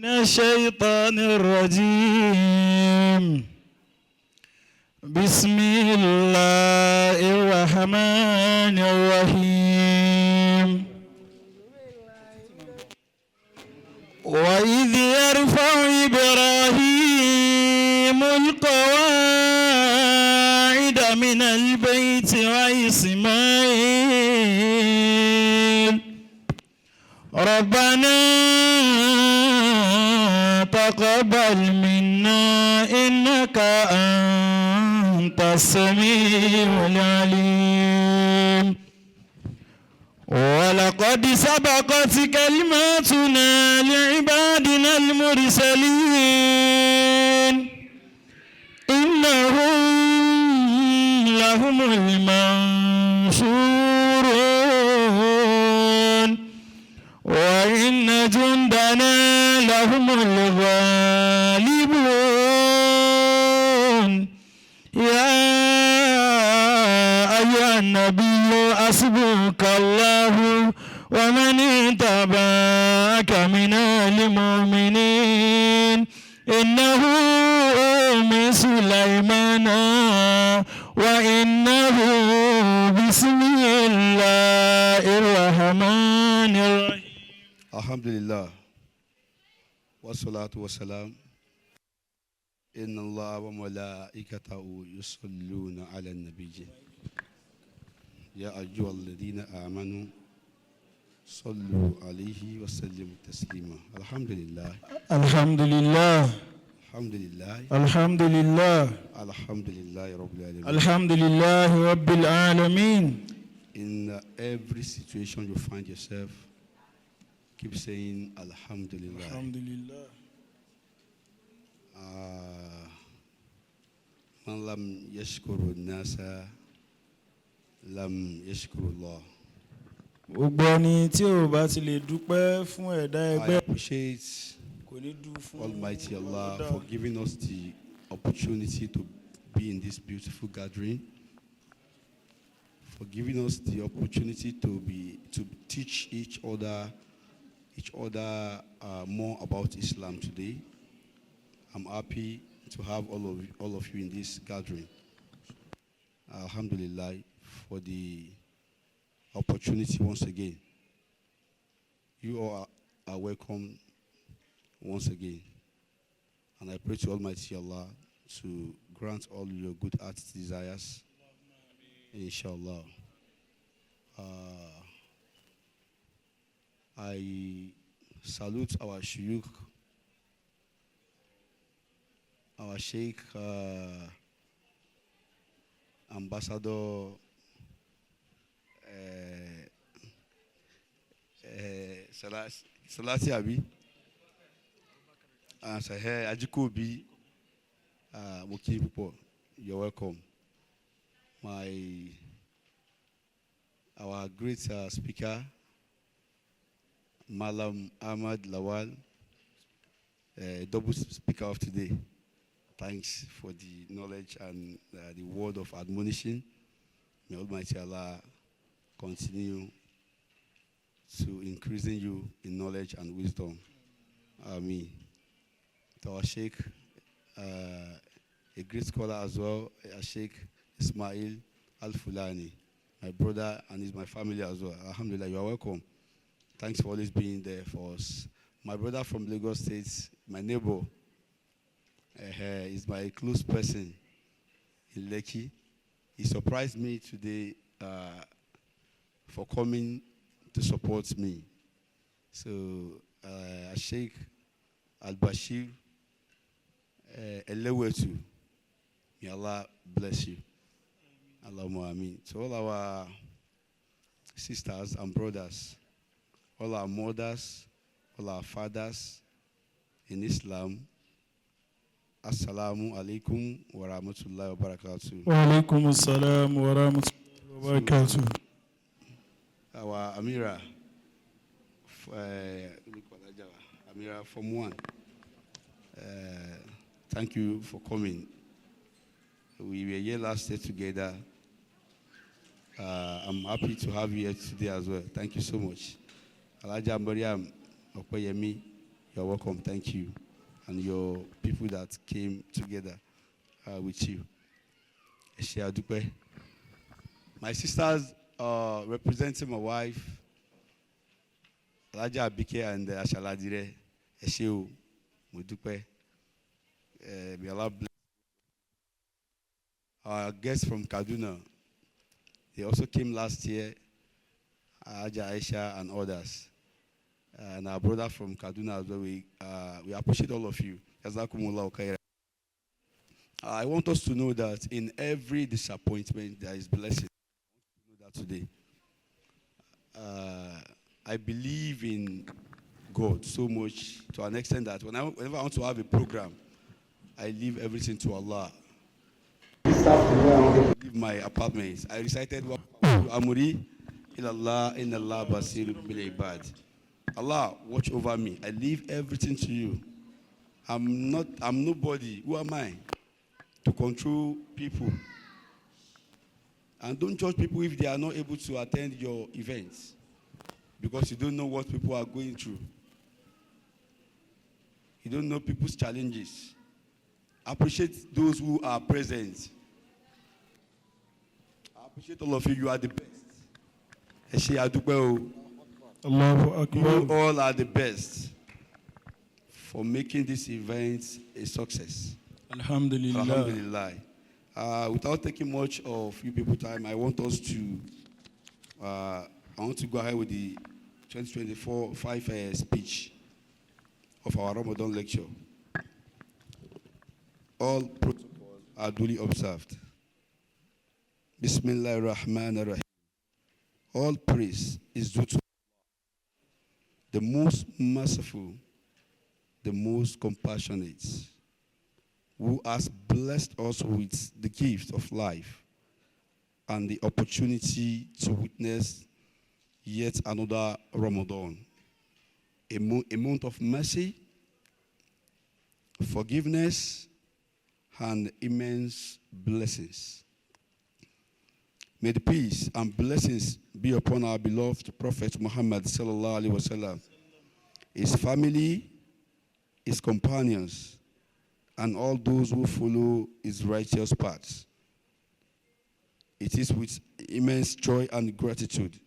من الشيطان الرجيم. بسم الله الرحمن الرحيم. وإذ يرفع إبراهيم القواعد من البيت وإسماعيل ربنا تقبل منا إنك أنت السميع العليم. ولقد سبقت كلماتنا لعبادنا المرسلين إنهم لهم المنصورون وإن جندنا لهم الغالبون. يا أيها النبي حسبك الله ومن اتبعك من المؤمنين إنه من سليمان وإنه بسم الله الرحمن الرحيم. الحمد لله والصلاة والسلام إن الله وملائكته يصلون على النبي يا أيها الذين آمنوا صلوا عليه وسلموا تسليما. الحمد لله الحمد لله الحمد لله الحمد لله الحمد لله رب العالمين. الحمد لله رب العالمين. In every situation you find yourself, keep saying Alhamdulillah. Alhamdulillah. Man lam yashkuru nasa lam yashkuru Allah. Gbogbo ẹni tí ò bá ti lè dúpẹ́ fún ẹ̀dá I ẹgbẹ́ appreciate kò ní dú fún Almighty Allah for giving us the opportunity to be in this beautiful gathering, for giving us the opportunity to teach each other more about Islam today. I'm happy to have all of you in this gathering. Alhamdulillah for the opportunity once again. You all are welcome once again. And I pray to Almighty Allah to grant all your good heart's desires. Inshallah. I salute our Sheikh, our Sheikh, Ambassador Salati Abi, and Sahe Ajikobi, Moki people, you're welcome. Our great speaker, Malam Ahmad Lawal, double speaker of today. Thanks for the knowledge and the word of admonition. May Almighty Allah continue to increasing you in knowledge and wisdom. Ameen. To our Sheikh, a great scholar as well, Sheikh Ismail Al-Fulani, my brother, and he's my family as well. Alhamdulillah, you are welcome. Thanks for always being there for us. My brother from Lagos State, my neighbor, is my close person in Lekki. He surprised me today for coming to support me. So, Sheikh Al-Bashir Elewetu, may Allah bless you. Allahumma ameen. To all our sisters and brothers, all our mothers, all our fathers in Islam, Assalamu alaikum wa rahmatullahi wa barakatuh. Wa alaikum assalam wa rahmatullahi wa barakatuh. Our Amira, Amira Form 1, thank you for coming. We were here last year together. I'm happy to have you here today as well. Thank you so much. Alaja Maryam Owoyemi, You're welcome. Thank you. And your people that came together with you. Ẹ ṣé àdúpẹ́. My sisters representing my wife, Alhaja Abike and Ashaladire. Ẹ ṣé o, mo dúpẹ́. May Allah bless. Our guests from Kaduna, they also came last year, Alhaja Aisha and others. And our brother from Kaduna as well, we appreciate all of you. Jazakumullahu khairan. I want us to know that in every disappointment, there is blessing. I want you to know that today. I believe in God so much to an extent that whenever I want to have a program, I leave everything to Allah. I leave my apartments. I recited Amuri ilallah inallah basir bil ibad. Allah, watch over me. I leave everything to you. I'm nobody. Who am I to control people? And don't judge people if they are not able to attend your events, because you don't know what people are going through. You don't know people's challenges. Appreciate those who are present. I appreciate all of you. You are the best. Ẹ ṣé àdúpẹ́ o. Allahu Akbar. You all are the best for making this event a success. Alhamdulillah. Alhamdulillah. Without taking much of you people time, I want to go ahead with the 2024 5 speech of our Ramadan lecture. All protocols are duly observed. Bismillah ar-Rahman ar-Rahim. All praise is due to the most merciful, the most compassionate, who has blessed us with the gift of life and the opportunity to witness yet another Ramadan, a month of mercy, forgiveness, and immense blessings. May the peace and blessings be upon our beloved Prophet Muhammad sallallahu alaihi wasallam, his family, his companions, and all those who follow his righteous paths. It is with immense joy and gratitude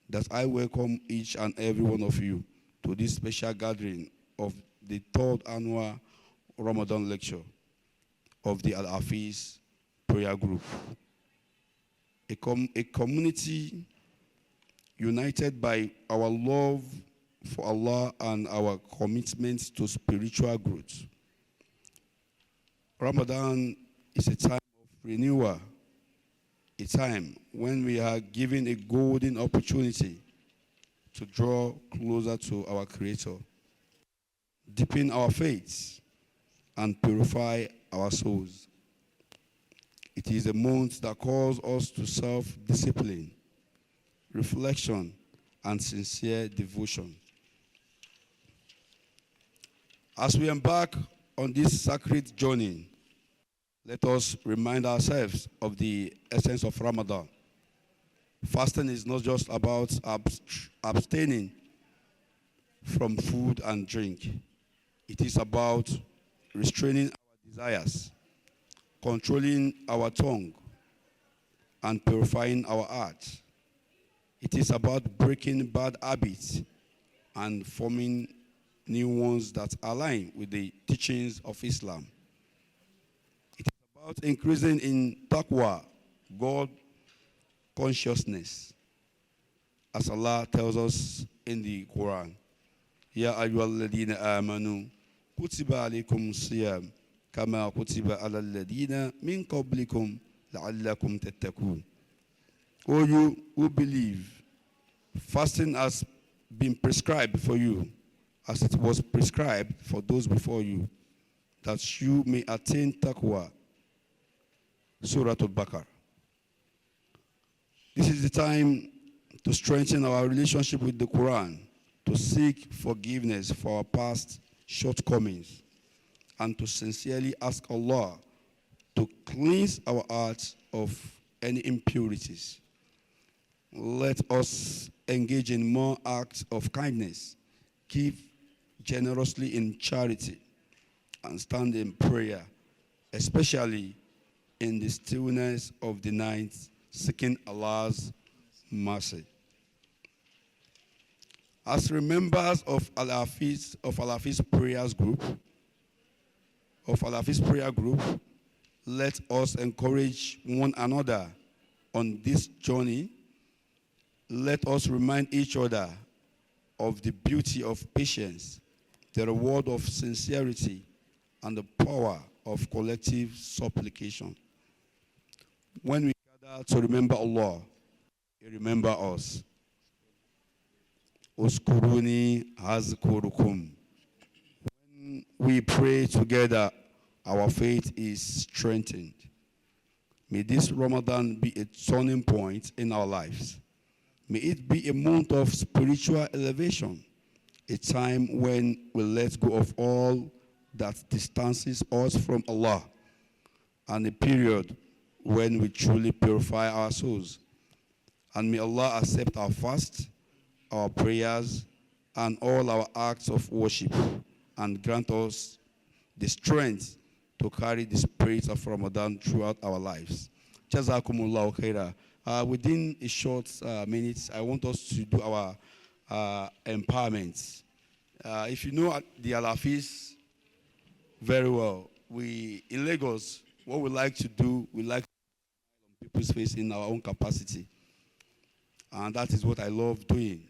that I welcome each and every one of you to this special gathering of the 3rd annual Ramadan lecture of the Al-Hafeez prayer group. A community united by our love for Allah and our commitment to spiritual growth. Ramadan is a time of renewal, a time when we are given a golden opportunity to draw closer to our Creator, deepen our faith, and purify our souls. It is a month that calls us to self-discipline, reflection, and sincere devotion. As we embark on this sacred journey, let us remind ourselves of the essence of Ramadan. Fasting is not just about abstaining from food and drink. It is about restraining our desires, controlling our tongue, and purifying our heart. It is about breaking bad habits and forming new ones that align with the teachings of Islam. It is about increasing in taqwa, God consciousness, as Allah tells us in the Quran. Ya ayyuhalladhina amanu kutiba alaykum siyam kama kutiba ala alladhina min qablikum la'allakum tattaqun. O you who believe, fasting has been prescribed for you, as it was prescribed for those before you, that you may attain taqwa. Surah Al-Baqarah. This is the time to strengthen our relationship with the Quran, to seek forgiveness for our past shortcomings, and to sincerely ask Allah to cleanse our hearts of any impurities. Let us engage in more acts of kindness, give generously in charity and stand in prayer, especially in the stillness of the night, seeking Allah's mercy. As members of Al-Hafeez prayer group, let us encourage one another on this journey. Let us remind each other of the beauty of patience, the reward of sincerity, and the power of collective supplication. When we gather to remember Allah, He remember us. Uskuruni hazkurukum. When we pray together, our faith is strengthened. May this Ramadan be a turning point in our lives. May it be a month of spiritual elevation, a time when we let go of all that distances us from Allah, and a period when we truly purify our souls. And may Allah accept our fast, our prayers, and all our acts of worship, and grant us the strength to carry the spirit of Ramadan throughout our lives. Jazakumullahu khaira. Within a short minutes, I want us to do our empowerment. If you know the Al-Hafeez very well, in Lagos, what we like to do, we like to smile on people's face in our own capacity. And that is what I love doing.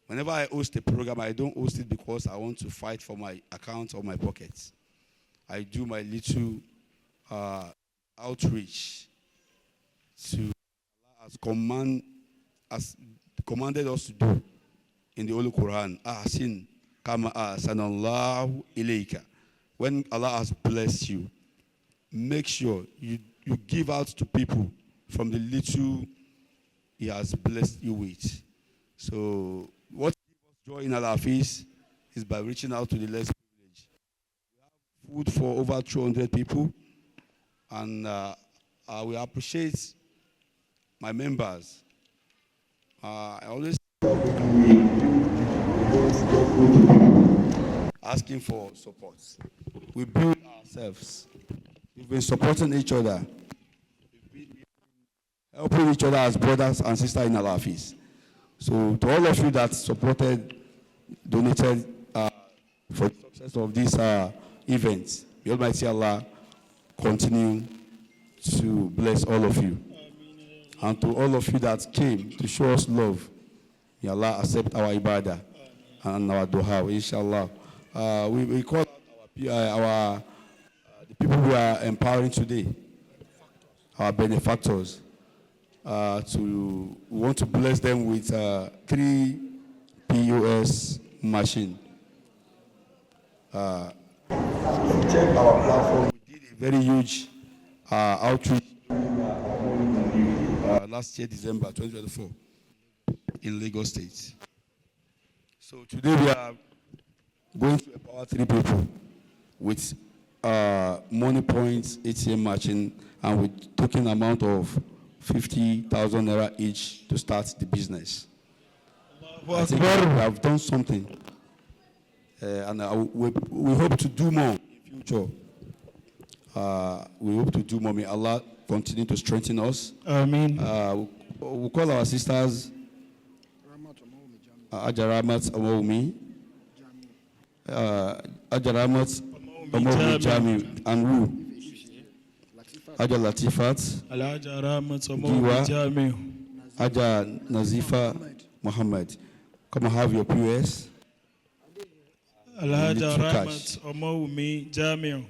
Whenever I host a program, I don't host it because I want to fight for my account or my pockets. I do my little outreach to Allah as commanded us to do in the Holy Quran. Ahsin kama ahsanallahu ilayka. When Allah has blessed you, make sure you give out to people from the little He has blessed you with. So what gives us joy in Al-Hafeez is by reaching out to the less privileged. We have food for over 200 people, and we appreciate my members. I always asking for support. We build ourselves. We've been supporting each other. We've been helping each other as brothers and sisters in Al-Hafeez. So to all of you that supported, donated for the success of this event, may Almighty Allah continue to bless all of you. And to all of you that came to show us love, may Allah accept our ibadah and our dua, inshallah. We call out the people who are empowering today, our benefactors. We want to bless them with 3 POS machine. Check our platform. We did a very huge outreach last year, December 2024, in Lagos State. So today we are going to empower 3 people with money points, ATM machine, and with token amount of 50,000 naira each to start the business. I think we have done something, and we hope to do more in future. We hope to do more. May Allah continue to strengthen us. Amen. We'll call our sisters Ajaramat Owoyemi, Ajaramat Owoyemi Jami, and who? Aja Latifat, Giwa, Aja Nazifa Muhammad. Come and have your POS. Alhaja Rahmat Owoyemi Jami.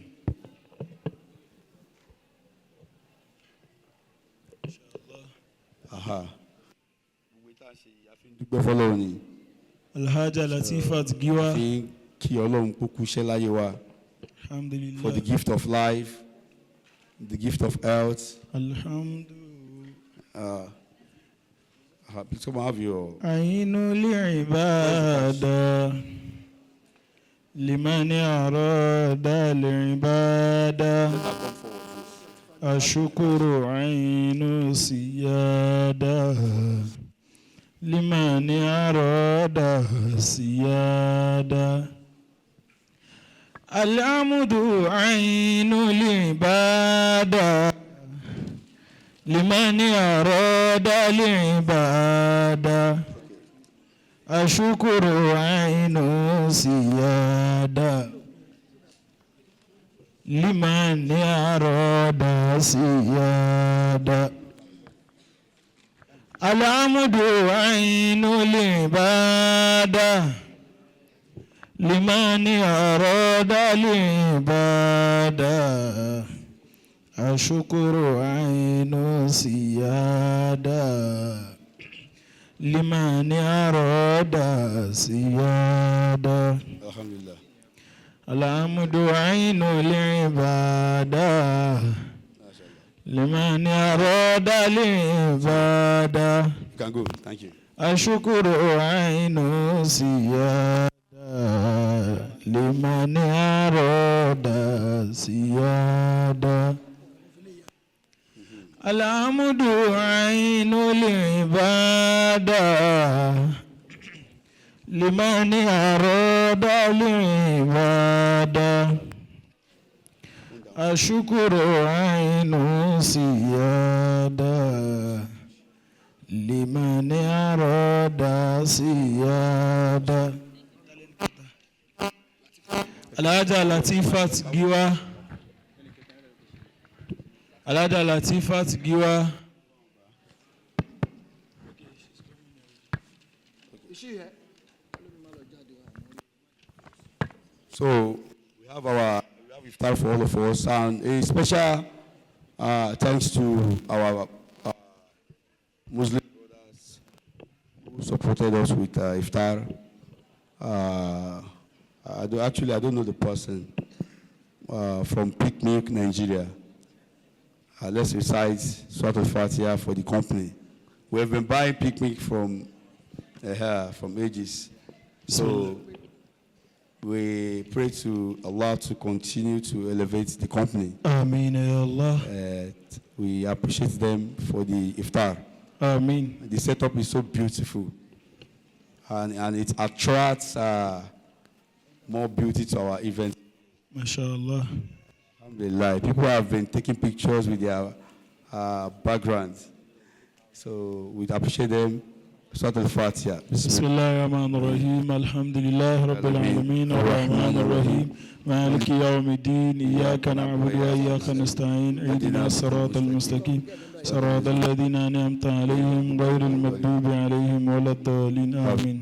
Aha. Alhaja Latifat Giwa. Alhamdulillah. For the gift of life, the gift of health. Alhamdulillah. Please come and have your. Ainu li'ibada liman arada li'ibada ashukuru ainu siyada liman arada siyada الحمد عين العبادة لمن أراد العبادة الشكر عين سيادة لمن أراد سيادة الحمد عين العبادة لمن أراد العبادة الشكر عين سيادة لمن أراد سيادة الحمد لله. الحمد عين العبادة لمن أراد العبادة. You can go. Thank you. الشكر عين سيادة لمن أراد سيادة الحمد عين العبادة لمن أراد العبادة الشكر عين سيادة لمن أراد سيادة. Alhaja Latifat Giwa. Alhaja Latifat Giwa. So we have iftar for all of us, and a special thanks to our Muslim brothers who supported us with iftar. I don't know the person from Picnic, Nigeria. Let's recite Surah Al-Fatiha for the company. We have been buying Picnic from ages. So we pray to Allah to continue to elevate the company. Ameen, Ya Allah. We appreciate them for the iftar. Ameen. The setup is so beautiful, and it attracts more beauty to our event. MashaAllah. Alhamdulillah. People have been taking pictures with their backgrounds. So we appreciate them. Surah Al-Fatiha. Bismillahirrahmanirrahim. Alhamdulillah Rabbil Alameen. Ar-Rahmanir-Rahim. Maliki Yawmiddin. Iyyaka na'budu wa iyyaka nasta'in. Ihdina as-siratal mustaqim. Siratal ladhina an'amta 'alayhim ghayril maghdubi 'alayhim waladdallin. Amin.